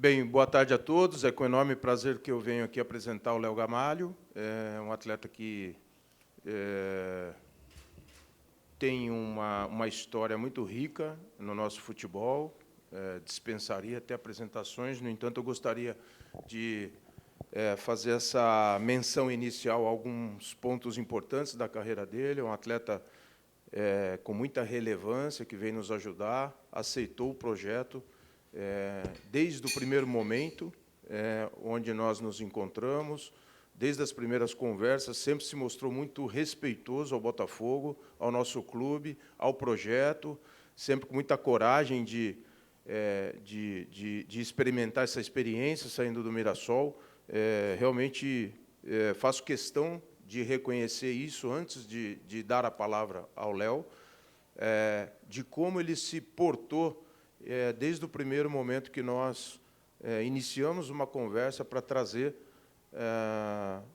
Bem, boa tarde a todos. É com enorme prazer que eu venho aqui apresentar o Léo Gamalho. É um atleta que tem uma história muito rica no nosso futebol, dispensaria até apresentações. No entanto, eu gostaria de fazer essa menção inicial a alguns pontos importantes da carreira dele. É um atleta com muita relevância, que vem nos ajudar, aceitou o projeto desde o primeiro momento, onde nós nos encontramos, desde as primeiras conversas, sempre se mostrou muito respeitoso ao Botafogo, ao nosso clube, ao projeto, sempre com muita coragem de experimentar essa experiência, saindo do Mirassol. Realmente faço questão de reconhecer isso antes de dar a palavra ao Léo, de como ele se portou desde o primeiro momento que nós iniciamos uma conversa para trazer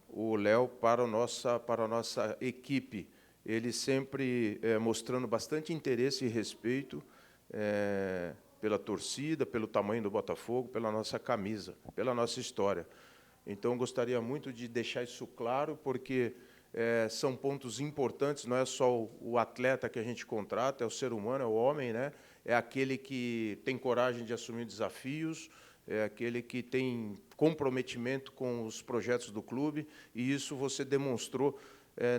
o Léo para a nossa equipe. Ele sempre mostrando bastante interesse e respeito pela torcida, pelo tamanho do Botafogo, pela nossa camisa, pela nossa história. Então, gostaria muito de deixar isso claro, porque são pontos importantes, não é só o atleta que a gente contrata, é o ser humano, é o homem, né? É aquele que tem coragem de assumir desafios, é aquele que tem comprometimento com os projetos do clube, e isso você demonstrou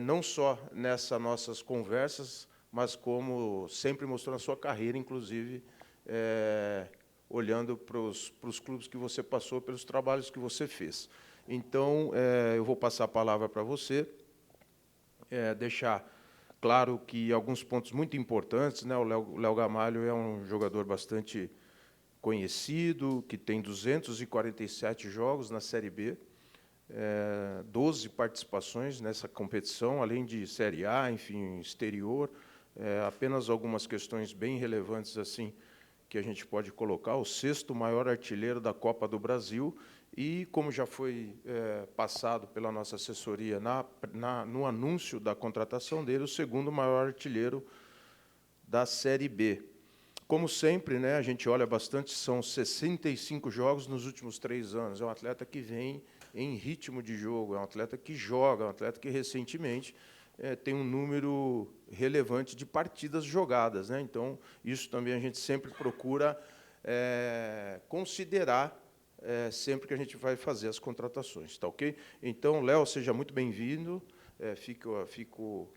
não só nessas nossas conversas, mas como sempre mostrou na sua carreira, inclusive, olhando para os clubes que você passou, pelos trabalhos que você fez. Então, eu vou passar a palavra para você, deixar claro que alguns pontos muito importantes, né? O Léo Gamalho é um jogador bastante conhecido, que tem 247 jogos na Série B, 12 participações nessa competição, além de Série A, enfim, exterior, apenas algumas questões bem relevantes assim que a gente pode colocar: o 6º maior artilheiro da Copa do Brasil e, como já foi passado pela nossa assessoria no anúncio da contratação dele, o 2º maior artilheiro da Série B. Como sempre, né, a gente olha bastante, são 65 jogos nos últimos 3 anos. É um atleta que vem em ritmo de jogo, é um atleta que joga, é um atleta que recentemente tem um número relevante de partidas jogadas, né? Então, isso também a gente sempre procura considerar sempre que a gente vai fazer as contratações, tá ok? Então, Léo, seja muito bem-vindo. Fico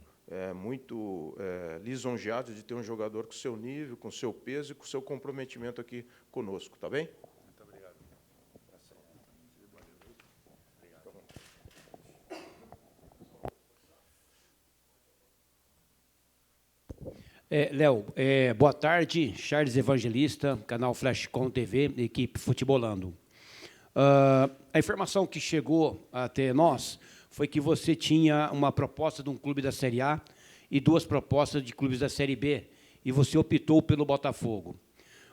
muito lisonjeado de ter um jogador com seu nível, com seu peso e com seu comprometimento aqui conosco, tá bem? Muito obrigado. Léo, boa tarde, Charles Evangelista, canal Flashcom TV, equipe Futebolando. A informação que chegou até nós foi que você tinha uma proposta de um clube da Série A e 2 propostas de clubes da Série B, e você optou pelo Botafogo.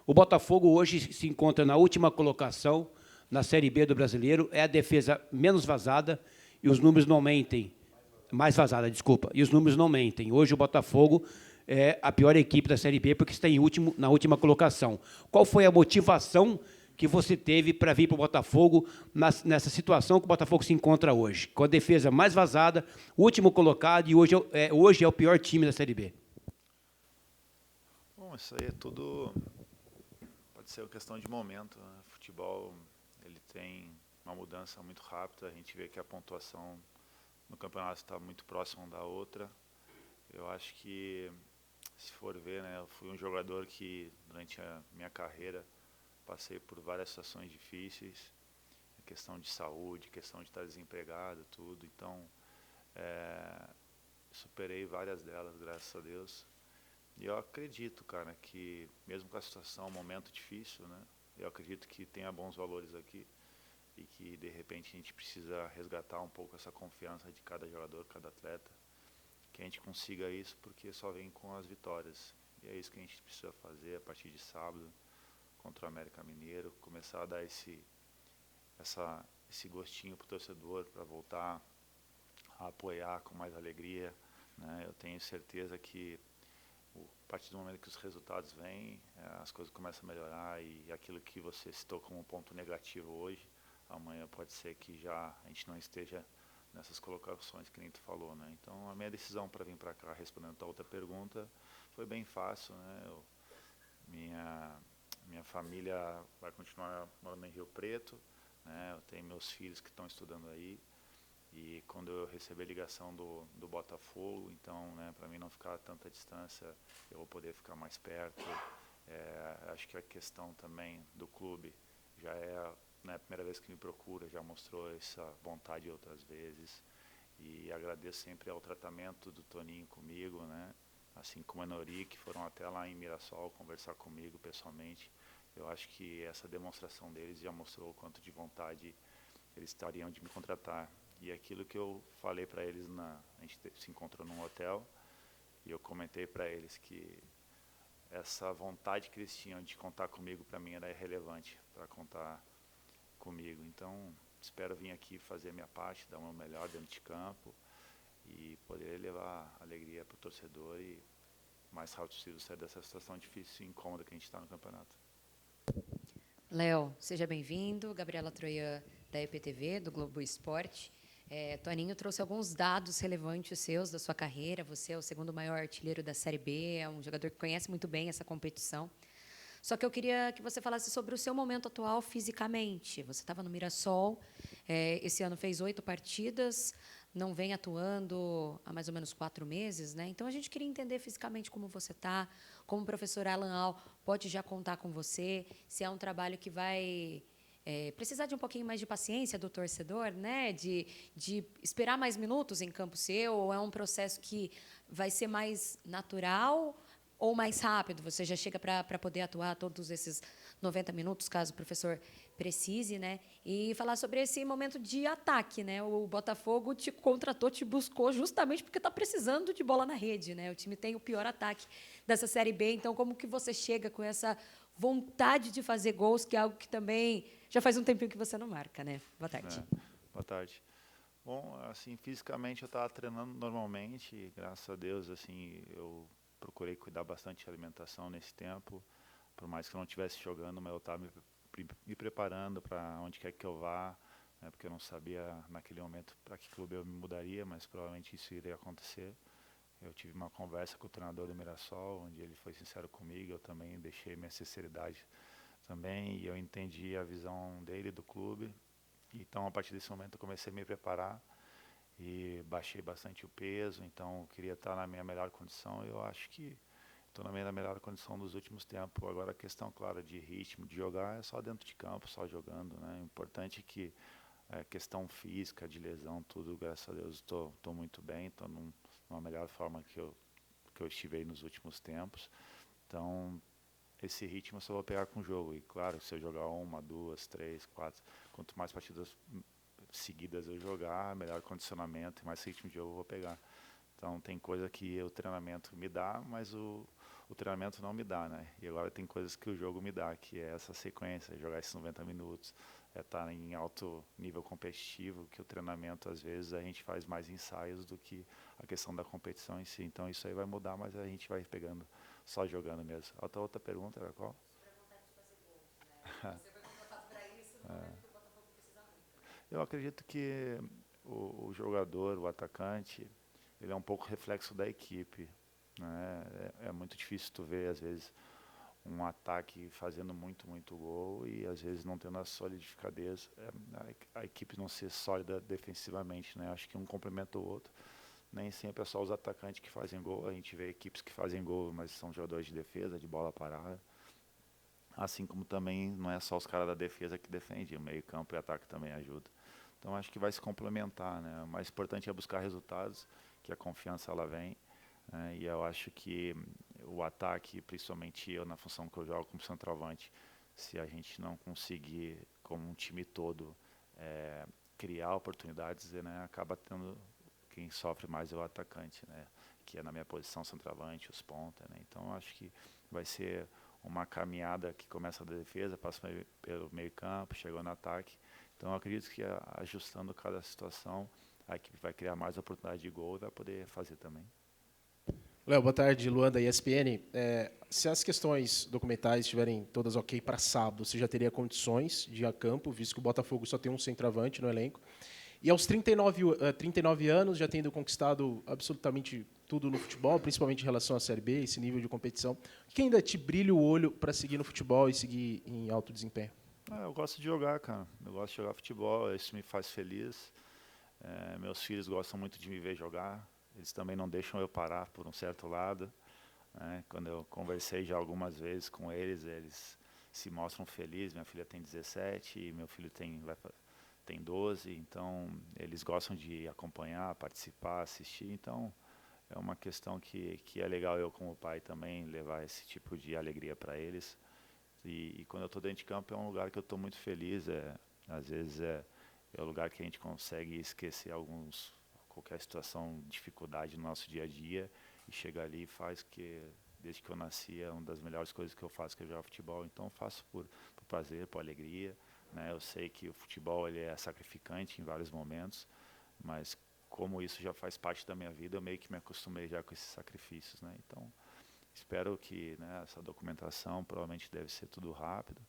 O Botafogo hoje se encontra na última colocação na Série B do Brasileiro, é a defesa menos vazada e os números não mentem. Mais vazada, desculpa. E os números não mentem. Hoje o Botafogo é a pior equipe da Série B porque está na última colocação. Qual foi a motivação que você teve para vir para o Botafogo nessa situação que o Botafogo se encontra hoje? Com a defesa mais vazada, último colocado, e hoje é o pior time da Série B. Bom, isso aí é tudo... Pode ser uma questão de momento, né? O futebol, ele tem uma mudança muito rápida. A gente vê que a pontuação no campeonato está muito próxima da outra. Eu acho que, se for ver, né, eu fui um jogador que, durante a minha carreira, passei por várias situações difíceis, questão de saúde, questão de estar desempregado, tudo. Então, superei várias delas, graças a Deus. E eu acredito, cara, que mesmo com a situação, um momento difícil, né, eu acredito que tenha bons valores aqui e que, de repente, a gente precisa resgatar um pouco essa confiança de cada jogador, cada atleta, que a gente consiga isso, porque só vem com as vitórias. E é isso que a gente precisa fazer a partir de sábado, contra o América Mineiro, começar a dar esse gostinho para o torcedor, para voltar a apoiar com mais alegria, né? Eu tenho certeza que partir do momento que os resultados vêm, as coisas começam a melhorar e aquilo que você citou como um ponto negativo hoje, amanhã pode ser que já a gente não esteja nessas colocações que nem tu falou, né? Então a minha decisão para vir para cá respondendo a tua outra pergunta foi bem fácil, né? Minha família vai continuar morando em Rio Preto, né? Eu tenho meus filhos que estão estudando aí. E quando eu receber a ligação do Botafogo, então, né, para mim não ficar a tanta distância, eu vou poder ficar mais perto. Acho que a questão também do clube já é, né, a primeira vez que me procura, já mostrou essa vontade outras vezes. E agradeço sempre ao tratamento do Toninho comigo, né, assim como a Nori, que foram até lá em Mirassol conversar comigo pessoalmente. Eu acho que essa demonstração deles já mostrou o quanto de vontade eles estariam de me contratar. E aquilo que eu falei para eles, a gente se encontrou num hotel, e eu comentei para eles que essa vontade que eles tinham de contar comigo, para mim, era irrelevante para contar comigo. Então, espero vir aqui fazer a minha parte, dar o meu melhor dentro de campo e poder levar alegria para o torcedor e, o mais rápido possível, sair dessa situação difícil e incômoda que a gente está no campeonato. Léo, seja bem-vindo. Gabriela Troian, da EPTV, do Globo Esporte. Toninho trouxe alguns dados relevantes seus da sua carreira. Você é o segundo maior artilheiro da Série B, é um jogador que conhece muito bem essa competição. Só que eu queria que você falasse sobre o seu momento atual fisicamente. Você estava no Mirassol, esse ano fez 8 partidas, não vem atuando há mais ou menos 4 meses, né? Então a gente queria entender fisicamente como você está, como o professor Alan Al pode já contar com você, se é um trabalho que vai precisar de um pouquinho mais de paciência do torcedor, né? De esperar mais minutos em campo seu, ou é um processo que vai ser mais natural ou mais rápido? Você já chega para poder atuar todos esses 90 minutos, caso o professor precise, né? E falar sobre esse momento de ataque, né? O Botafogo te contratou, te buscou justamente porque está precisando de bola na rede, né? O time tem o pior ataque dessa Série B, então como que você chega com essa vontade de fazer gols, que é algo que também já faz um tempinho que você não marca, né? Boa tarde. Boa tarde. Bom, assim, fisicamente eu estava treinando normalmente, e, graças a Deus, assim, eu procurei cuidar bastante da alimentação nesse tempo, por mais que eu não estivesse jogando, mas eu estava me preparando para onde quer que eu vá, né, porque eu não sabia naquele momento para que clube eu me mudaria, mas provavelmente isso iria acontecer. Eu tive uma conversa com o treinador do Mirassol, onde ele foi sincero comigo, eu também deixei minha sinceridade também, e eu entendi a visão dele do clube. Então, a partir desse momento, eu comecei a me preparar e baixei bastante o peso, então eu queria estar na minha melhor condição. Eu acho que estou na minha melhor condição dos últimos tempos. Agora, a questão, claro, de ritmo, de jogar, é só dentro de campo, só jogando, né? O importante é que a questão física, de lesão, tudo, graças a Deus, estou muito bem, estou numa melhor forma que eu estive aí nos últimos tempos. Então, esse ritmo eu só vou pegar com o jogo. E, claro, se eu jogar 1, 2, 3, 4, quanto mais partidas seguidas eu jogar, melhor condicionamento e mais ritmo de jogo eu vou pegar. Então, tem coisa que o treinamento me dá, mas o treinamento não me dá, né? E agora tem coisas que o jogo me dá, que é essa sequência, jogar esses 90 minutos, estar em alto nível competitivo, que o treinamento, às vezes, a gente faz mais ensaios do que a questão da competição em si. Então, isso aí vai mudar, mas a gente vai pegando, só jogando mesmo. A outra pergunta era qual? Sobre a vontade de fazer gols, né? Você foi contratado para isso no momento que o Botafogo precisa muito. Eu acredito que o jogador, o atacante, ele é um pouco reflexo da equipe, né? É muito difícil tu ver, às vezes, um ataque fazendo muito gol e, às vezes, não tendo a solidificadeza, a equipe não ser sólida defensivamente, né? Acho que um complementa o outro. Nem sempre é só os atacantes que fazem gol, a gente vê equipes que fazem gol, mas são jogadores de defesa, de bola parada. Assim como também não é só os caras da defesa que defendem, o meio campo e o ataque também ajuda. Então acho que vai se complementar, né? O mais importante é buscar resultados, que a confiança ela vem, né? E eu acho que o ataque, principalmente eu na função que eu jogo como centroavante, se a gente não conseguir, como um time todo, criar oportunidades, né? Acaba tendo quem sofre mais é o atacante, né? Que é na minha posição centroavante, os pontas, né? Então acho que vai ser uma caminhada que começa da defesa, passa pelo meio campo, chegou no ataque. Então eu acredito que ajustando cada situação, a equipe vai criar mais oportunidade de gol e vai poder fazer também. Léo, boa tarde. Luan, da ESPN. Se as questões documentais estiverem todas ok para sábado, você já teria condições de ir a campo, visto que o Botafogo só tem um centroavante no elenco. E aos 39 anos, já tendo conquistado absolutamente tudo no futebol, principalmente em relação à Série B, esse nível de competição, o que ainda te brilha o olho para seguir no futebol e seguir em alto desempenho? Eu gosto de jogar, cara. Eu gosto de jogar futebol, isso me faz feliz. Meus filhos gostam muito de me ver jogar. Eles também não deixam eu parar por um certo lado. Quando eu conversei já algumas vezes com eles, eles se mostram felizes. Minha filha tem 17 e meu filho tem 12, então eles gostam de acompanhar, participar, assistir. Então é uma questão que é legal eu como pai também levar esse tipo de alegria para eles. E quando eu estou dentro de campo é um lugar que eu estou muito feliz. Às vezes é o lugar que a gente consegue esquecer qualquer situação, dificuldade no nosso dia a dia e chega ali e faz que, desde que eu nasci, é uma das melhores coisas que eu faço, que é jogar futebol. Então eu faço por prazer, por alegria, né? Eu sei que o futebol ele é sacrificante em vários momentos, mas como isso já faz parte da minha vida, eu meio que me acostumei já com esses sacrifícios, né? Então espero que, né, essa documentação provavelmente deve ser tudo rápido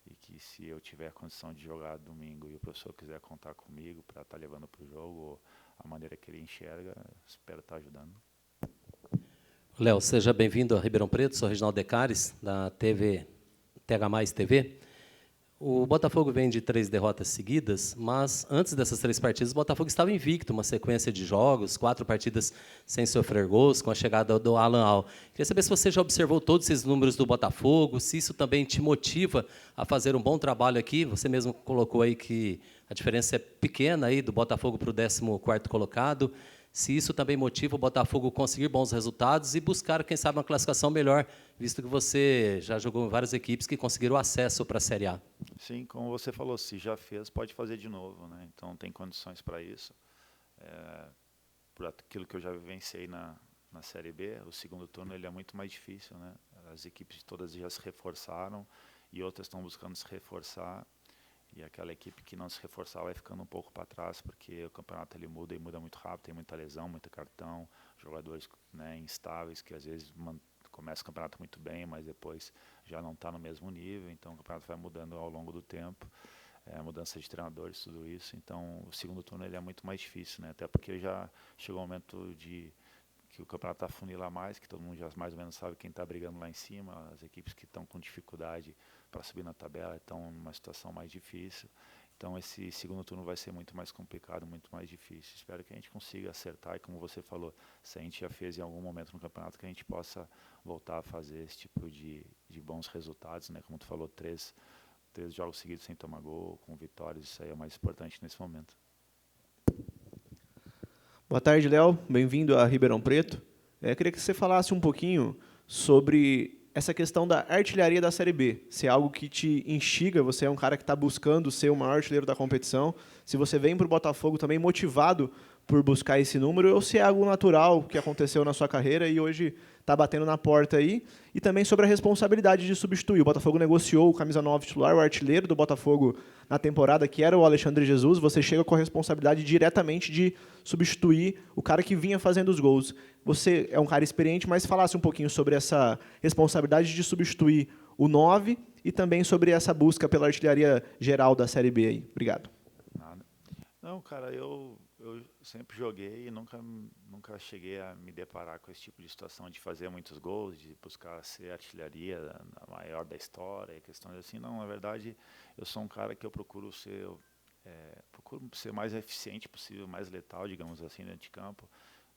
e que se eu tiver condição de jogar domingo e o professor quiser contar comigo para estar levando para o jogo ou a maneira que ele enxerga, espero estar ajudando. Léo, seja bem-vindo a Ribeirão Preto, sou Reginaldo Decares, da TV TH+ TV. O Botafogo vem de 3 derrotas seguidas, mas antes dessas 3 partidas, o Botafogo estava invicto, uma sequência de jogos, 4 partidas sem sofrer gols, com a chegada do Alan Al. Queria saber se você já observou todos esses números do Botafogo, se isso também te motiva a fazer um bom trabalho aqui. Você mesmo colocou aí que a diferença é pequena aí do Botafogo para o 14º colocado. Se isso também motiva o Botafogo a conseguir bons resultados e buscar, quem sabe, uma classificação melhor, visto que você já jogou em várias equipes que conseguiram acesso para a Série A. Sim, como você falou, se já fez, pode fazer de novo, né? Então tem condições para isso. Por aquilo que eu já vivenciei na Série B, o segundo turno ele é muito mais difícil, né? As equipes todas já se reforçaram e outras estão buscando se reforçar. E aquela equipe que não se reforçar vai ficando um pouco para trás, porque o campeonato ele muda e muda muito rápido, tem muita lesão, muito cartão, jogadores, né, instáveis que às vezes começa o campeonato muito bem, mas depois já não está no mesmo nível, então o campeonato vai mudando ao longo do tempo, mudança de treinadores, tudo isso. Então o segundo turno ele é muito mais difícil, né, até porque já chegou o momento que o campeonato afunila mais, que todo mundo já mais ou menos sabe quem está brigando lá em cima, as equipes que estão com dificuldade para subir na tabela estão numa situação mais difícil. Então esse segundo turno vai ser muito mais complicado, muito mais difícil. Espero que a gente consiga acertar e, como você falou, se a gente já fez em algum momento no campeonato, que a gente possa voltar a fazer esse tipo de bons resultados, né? Como tu falou, 3 jogos seguidos sem tomar gol, com vitórias, isso aí é o mais importante nesse momento. Boa tarde, Léo. Bem-vindo a Ribeirão Preto. Queria que você falasse um pouquinho sobre essa questão da artilharia da Série B. Se é algo que te instiga, você é um cara que está buscando ser o maior artilheiro da competição, se você vem para o Botafogo também motivado por buscar esse número, ou se é algo natural que aconteceu na sua carreira e hoje está batendo na porta aí. E também sobre a responsabilidade de substituir. O Botafogo negociou o camisa 9 titular, o artilheiro do Botafogo na temporada, que era o Alexandre Jesus. Você chega com a responsabilidade diretamente de substituir o cara que vinha fazendo os gols. Você é um cara experiente, mas falasse um pouquinho sobre essa responsabilidade de substituir o 9 e também sobre essa busca pela artilharia geral da Série B aí. Obrigado. Nada. Não, cara, eu sempre joguei e nunca cheguei a me deparar com esse tipo de situação de fazer muitos gols, de buscar ser artilharia a maior da história e questões assim. Não, na verdade, eu sou um cara que eu procuro ser mais eficiente possível, mais letal, digamos assim, dentro de campo.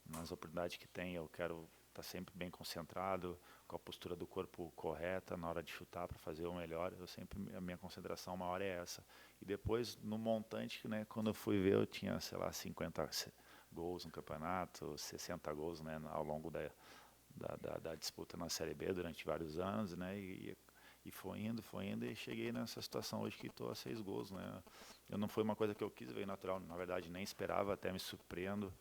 Nas oportunidades que tem, eu quero estar sempre bem concentrado, com a postura do corpo correta na hora de chutar para fazer o melhor. A minha concentração maior é essa. E depois, no montante, né, quando eu fui ver, eu tinha, sei lá, 50 gols no campeonato, 60 gols, né, ao longo da disputa na Série B durante vários anos, né, e foi indo, e cheguei nessa situação hoje que estou a 6 gols, né. Não foi uma coisa que eu quis, veio natural, na verdade nem esperava, até me surpreendo.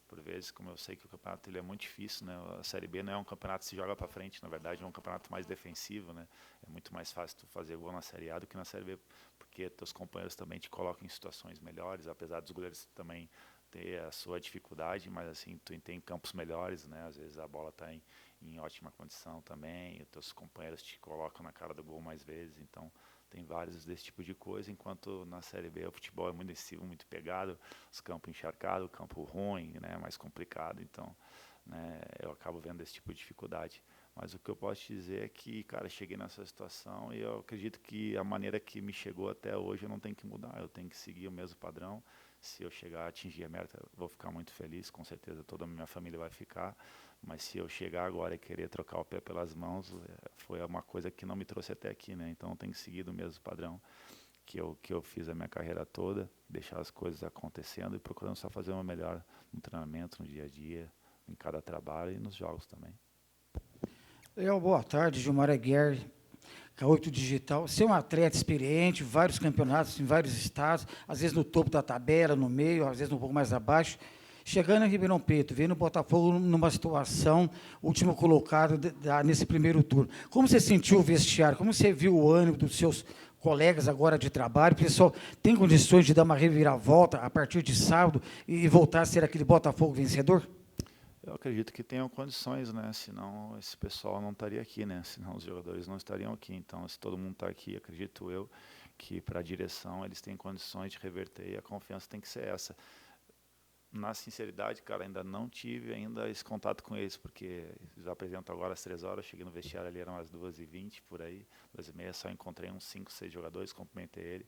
Por vezes, como eu sei que o campeonato ele é muito difícil, né? A Série B não é um campeonato que se joga para frente, na verdade é um campeonato mais defensivo, né? É muito mais fácil tu fazer gol na Série A do que na Série B, porque teus companheiros também te colocam em situações melhores, apesar dos goleiros também ter a sua dificuldade, mas assim, tu tem campos melhores, né? Às vezes a bola está em ótima condição também, os teus companheiros te colocam na cara do gol mais vezes, então tem vários desse tipo de coisa, enquanto na Série B o futebol é muito agressivo, muito pegado, os campos encharcados, campo ruim, né? Mais complicado, então, né? Eu acabo vendo esse tipo de dificuldade. Mas o que eu posso te dizer é que, cara, cheguei nessa situação e eu acredito que a maneira que me chegou até hoje eu não tenho que mudar, eu tenho que seguir o mesmo padrão. Se eu chegar a atingir a meta, eu vou ficar muito feliz, com certeza toda a minha família vai ficar. Mas se eu chegar agora e querer trocar o pé pelas mãos, foi uma coisa que não me trouxe até aqui, né? Então eu tenho que seguir do mesmo padrão que eu fiz a minha carreira toda, deixar as coisas acontecendo e procurando só fazer o melhor no treinamento, no dia a dia, em cada trabalho e nos jogos também. Léo, boa tarde. Gilmar Aguiar, K8 Digital. Você é um atleta experiente, vários campeonatos em vários estados, às vezes no topo da tabela, no meio, às vezes um pouco mais abaixo. Chegando em Ribeirão Preto, vendo o Botafogo numa situação, último colocado nesse primeiro turno. Como você sentiu o vestiário? Como você viu o ânimo dos seus colegas agora de trabalho? O pessoal tem condições de dar uma reviravolta a partir de sábado e voltar a ser aquele Botafogo vencedor? Eu acredito que tenham condições, né? Senão esse pessoal não estaria aqui, né? Senão os jogadores não estariam aqui. Então, se todo mundo está aqui, acredito eu que para a direção eles têm condições de reverter e a confiança tem que ser essa. Na sinceridade, cara, ainda não tive ainda esse contato com eles, porque eles apresentam agora às 3 horas, cheguei no vestiário ali, eram às 2h20, por aí, 2h30, só encontrei uns 5, 6 jogadores, cumprimentei ele,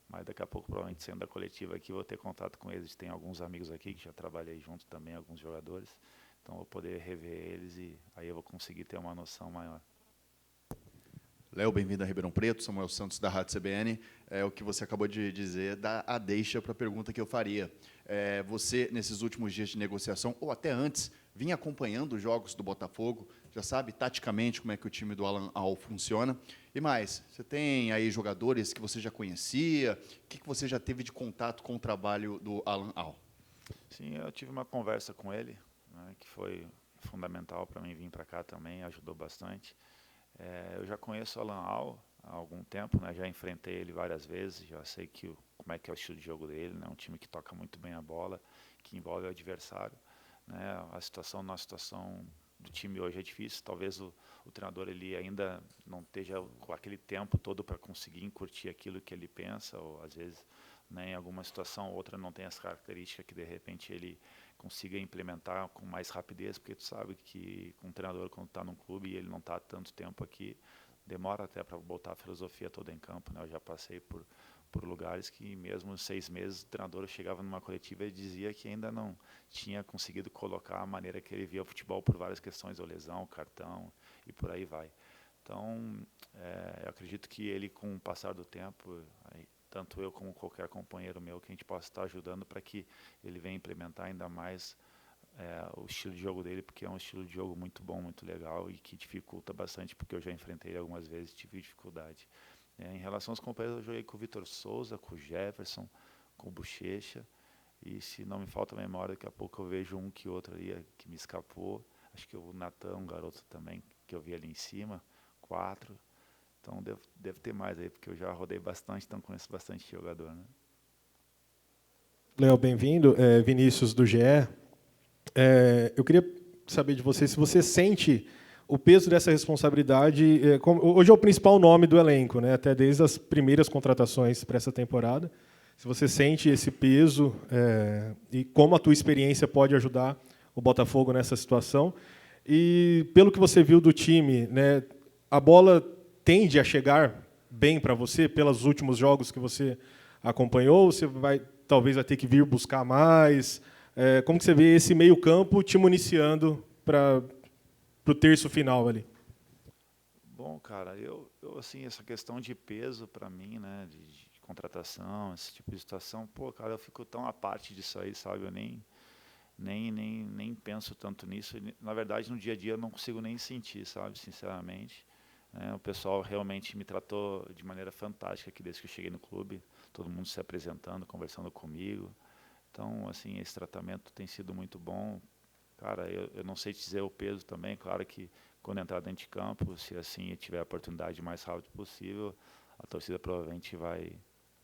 mas daqui a pouco, provavelmente, saindo da coletiva aqui, vou ter contato com eles. Tem alguns amigos aqui que já trabalhei junto também, alguns jogadores, então vou poder rever eles e aí eu vou conseguir ter uma noção maior. Léo, bem-vindo a Ribeirão Preto, Samuel Santos da Rádio CBN. O que você acabou de dizer dá a deixa para a pergunta que eu faria. Você, nesses últimos dias de negociação, ou até antes, vinha acompanhando os jogos do Botafogo, já sabe taticamente como é que o time do Alan Al funciona. E mais, você tem aí jogadores que você já conhecia? O que você já teve de contato com o trabalho do Alan Al? Sim, eu tive uma conversa com ele, né, que foi fundamental para mim vir para cá também, ajudou bastante. Eu já conheço o Alan Al há algum tempo, né? Já enfrentei ele várias vezes, já sei como é que é o estilo de jogo dele, né? Um time que toca muito bem a bola, que envolve o adversário, né? Nossa situação do time hoje é difícil, talvez o treinador ele ainda não esteja com aquele tempo todo para conseguir incutir aquilo que ele pensa, ou às vezes, né, em alguma situação ou outra não tem as características que de repente ele consiga implementar com mais rapidez, porque tu sabe que com um treinador quando está num clube e ele não está tanto tempo aqui, demora até para botar a filosofia toda em campo, né? Eu já passei por lugares que mesmo em 6 meses o treinador chegava numa coletiva e dizia que ainda não tinha conseguido colocar a maneira que ele via o futebol por várias questões, ou lesão, cartão e por aí vai. Então, eu acredito que ele, com o passar do tempo, tanto eu como qualquer companheiro meu, que a gente possa estar ajudando para que ele venha implementar ainda mais o estilo de jogo dele, porque é um estilo de jogo muito bom, muito legal e que dificulta bastante, porque eu já enfrentei ele algumas vezes e tive dificuldade. Em relação aos companheiros, eu joguei com o Vitor Souza, com o Jefferson, com o Bochecha, e se não me falta a memória, daqui a pouco eu vejo um que outro ali que me escapou. Acho que o Natan, um garoto também, que eu vi ali em cima, 4. Então deve ter mais aí, porque eu já rodei bastante, então conheço bastante jogador, né? Léo, bem-vindo. Vinícius, do GE. Eu queria saber de você se você sente o peso dessa responsabilidade. Hoje é o principal nome do elenco, né? Até desde as primeiras contratações para essa temporada. Se você sente esse peso e como a tua experiência pode ajudar o Botafogo nessa situação. E pelo que você viu do time, né, a bola tende a chegar bem para você pelos últimos jogos que você acompanhou? Você talvez vai ter que vir buscar mais? Como que você vê esse meio-campo te municiando para o terço final ali? Bom, cara, eu assim, essa questão de peso para mim, né, de contratação, esse tipo de situação, pô, cara, eu fico tão à parte disso aí, sabe? Eu nem penso tanto nisso. Na verdade, no dia a dia eu não consigo nem sentir, sabe? Sinceramente. O pessoal realmente me tratou de maneira fantástica aqui desde que eu cheguei no clube, todo mundo se apresentando, conversando comigo. Então, assim, esse tratamento tem sido muito bom. Cara, eu não sei te dizer o peso também, claro que quando entrar dentro de campo, se assim tiver a oportunidade o mais rápido possível, a torcida provavelmente vai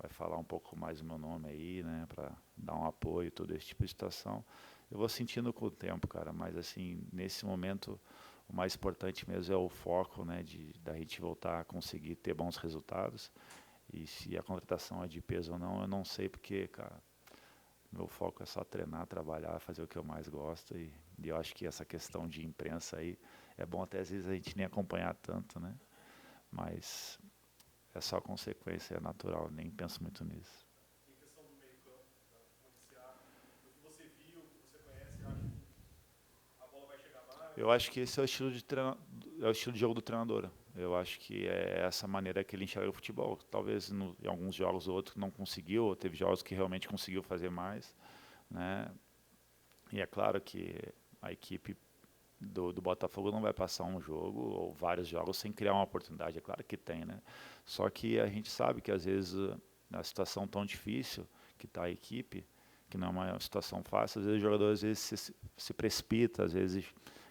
vai falar um pouco mais o meu nome aí, né, para dar um apoio, todo esse tipo de situação. Eu vou sentindo com o tempo, cara, mas assim, nesse momento, o mais importante mesmo é o foco, né, da gente voltar a conseguir ter bons resultados. E se a contratação é de peso ou não, eu não sei, porque, cara, meu foco é só treinar, trabalhar, fazer o que eu mais gosto. E eu acho que essa questão de imprensa aí, é bom até às vezes a gente nem acompanhar tanto, né? Mas é só consequência, é natural, nem penso muito nisso. Em questão do meio-campo, municiar, o que você viu, o que você conhece, acha que a bola vai chegar mais? Eu acho que esse é o estilo é o estilo de jogo do treinador. Eu acho que é essa maneira que ele enxerga o futebol. Talvez em alguns jogos ou outros não conseguiu, ou teve jogos que realmente conseguiu fazer mais, né? E é claro que a equipe do Botafogo não vai passar um jogo ou vários jogos sem criar uma oportunidade. É claro que tem, né? Só que a gente sabe que às vezes na situação tão difícil que está a equipe, que não é uma situação fácil, às vezes o jogador às vezes se precipita, às vezes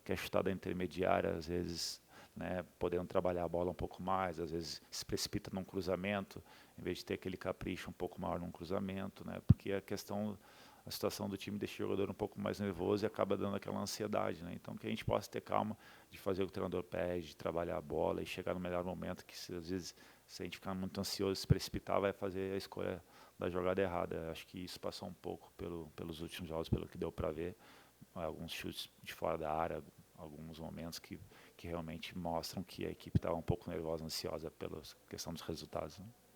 quer chutar da intermediária, às vezes, né, podendo trabalhar a bola um pouco mais, às vezes se precipita num cruzamento, em vez de ter aquele capricho um pouco maior num cruzamento, né? Porque a situação do time deixa o jogador um pouco mais nervoso e acaba dando aquela ansiedade, né? Então que a gente possa ter calma de fazer o que o treinador pede, de trabalhar a bola e chegar no melhor momento, que às vezes se a gente ficar muito ansioso, se precipitar, vai fazer a escolha da jogada errada. Acho que isso passou um pouco pelos últimos jogos, pelo que deu para ver, alguns chutes de fora da área, alguns momentos que realmente mostram que a equipe estava um pouco nervosa, ansiosa pela questão dos resultados, né?